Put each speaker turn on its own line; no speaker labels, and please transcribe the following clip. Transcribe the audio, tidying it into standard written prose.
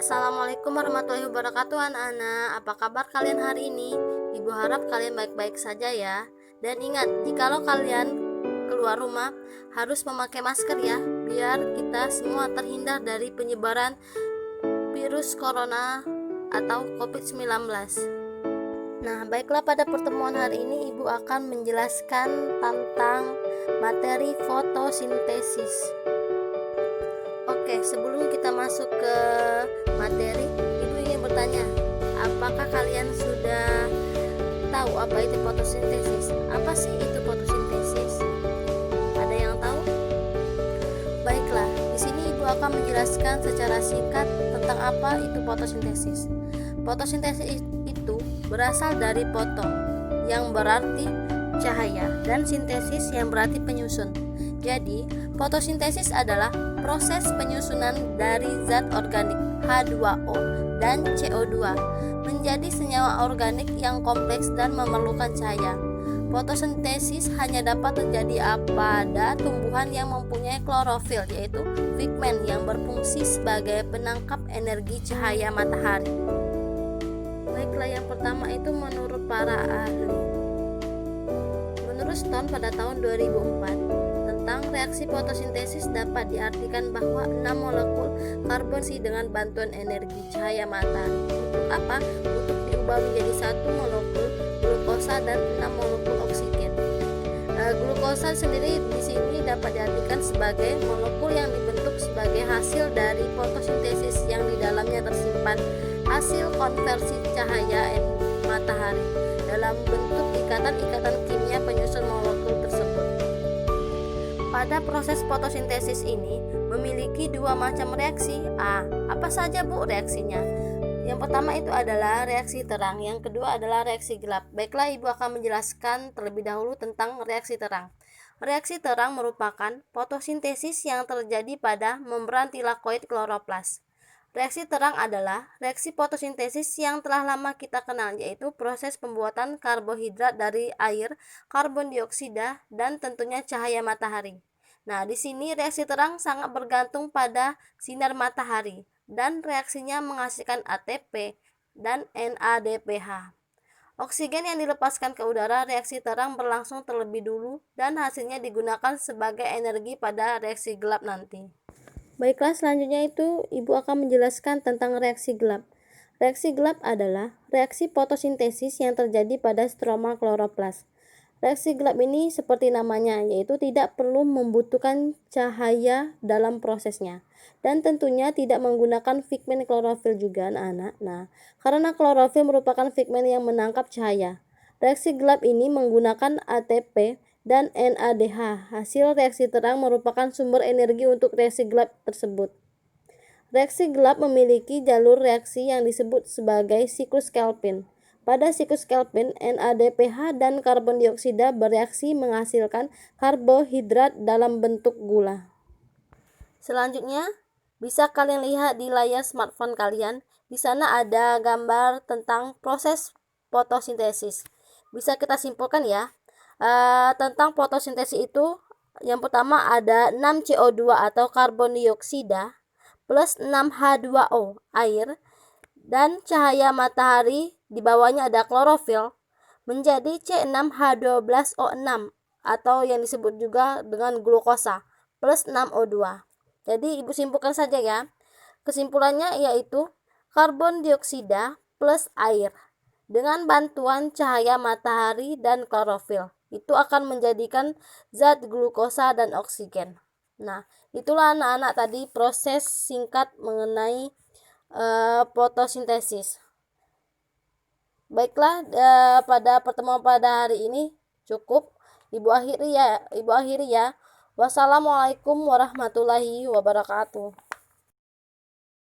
Assalamualaikum warahmatullahi wabarakatuh anak-anak. Apa kabar kalian hari ini? Ibu harap kalian baik-baik saja ya. Dan ingat, jikalau kalian keluar rumah harus memakai masker ya, biar kita semua terhindar dari penyebaran virus corona atau COVID-19. Nah, baiklah, pada pertemuan hari ini Ibu akan menjelaskan tentang materi fotosintesis. Oke, sebelum kita masuk ke materi, Ibu ingin bertanya, apakah kalian sudah tahu apa itu fotosintesis? Apa sih itu fotosintesis? Ada yang tahu? Baiklah, di sini Ibu akan menjelaskan secara singkat tentang apa itu fotosintesis. Fotosintesis itu berasal dari foto, yang berarti cahaya, dan sintesis yang berarti penyusun. Jadi, fotosintesis adalah proses penyusunan dari zat organik H2O dan CO2 menjadi senyawa organik yang kompleks dan memerlukan cahaya. Fotosintesis hanya dapat terjadi pada tumbuhan yang mempunyai klorofil, yaitu pigmen yang berfungsi sebagai penangkap energi cahaya matahari. Baiklah, yang pertama itu menurut para ahli. Menurut Stone pada tahun 2004, tentang reaksi fotosintesis dapat diartikan bahwa 6 molekul karbon dengan bantuan energi cahaya matahari. Untuk apa? Untuk diubah menjadi 1 molekul glukosa dan 6 molekul oksigen. Glukosa sendiri di sini dapat diartikan sebagai molekul yang dibentuk sebagai hasil dari fotosintesis yang di dalamnya tersimpan hasil konversi cahaya matahari dalam bentuk ikatan-ikatan kimia penyusun molekul tersebut. Pada proses fotosintesis ini memiliki dua macam reaksi. Apa saja Bu reaksinya? Yang pertama itu adalah reaksi terang, yang kedua adalah reaksi gelap. Baiklah, Ibu akan menjelaskan terlebih dahulu tentang reaksi terang. Reaksi terang merupakan fotosintesis yang terjadi pada membran tilakoid kloroplas. Reaksi terang adalah reaksi fotosintesis yang telah lama kita kenal, yaitu proses pembuatan karbohidrat dari air, karbon dioksida, dan tentunya cahaya matahari. Nah, di sini reaksi terang sangat bergantung pada sinar matahari dan reaksinya menghasilkan ATP dan NADPH. Oksigen yang dilepaskan ke udara, reaksi terang berlangsung terlebih dulu dan hasilnya digunakan sebagai energi pada reaksi gelap nanti. Baiklah, selanjutnya itu Ibu akan menjelaskan tentang reaksi gelap. Reaksi gelap adalah reaksi fotosintesis yang terjadi pada stroma kloroplas. Reaksi gelap ini seperti namanya, yaitu tidak perlu membutuhkan cahaya dalam prosesnya. Dan tentunya tidak menggunakan pigmen klorofil juga, anak-anak. Nah, karena klorofil merupakan pigmen yang menangkap cahaya. Reaksi gelap ini menggunakan ATP dan NADH. Hasil reaksi terang merupakan sumber energi untuk reaksi gelap tersebut. Reaksi gelap memiliki jalur reaksi yang disebut sebagai siklus Kelvin. Pada siklus Kelvin, NADPH dan karbon dioksida bereaksi menghasilkan karbohidrat dalam bentuk gula. Selanjutnya, bisa kalian lihat di layar smartphone kalian. Di sana ada gambar tentang proses fotosintesis. Bisa kita simpulkan ya. Tentang fotosintesis itu, yang pertama ada 6 CO2 atau karbon dioksida plus 6 H2O air dan cahaya matahari, di bawahnya ada klorofil, menjadi C6H12O6 atau yang disebut juga dengan glukosa plus 6O2. Jadi Ibu simpulkan saja ya. Kesimpulannya yaitu karbon dioksida plus air dengan bantuan cahaya matahari dan klorofil itu akan menjadikan zat glukosa dan oksigen. Nah, itulah anak-anak tadi proses singkat mengenai fotosintesis. Baiklah, pada pertemuan pada hari ini cukup. Ibu akhiri ya. Wassalamualaikum warahmatullahi wabarakatuh.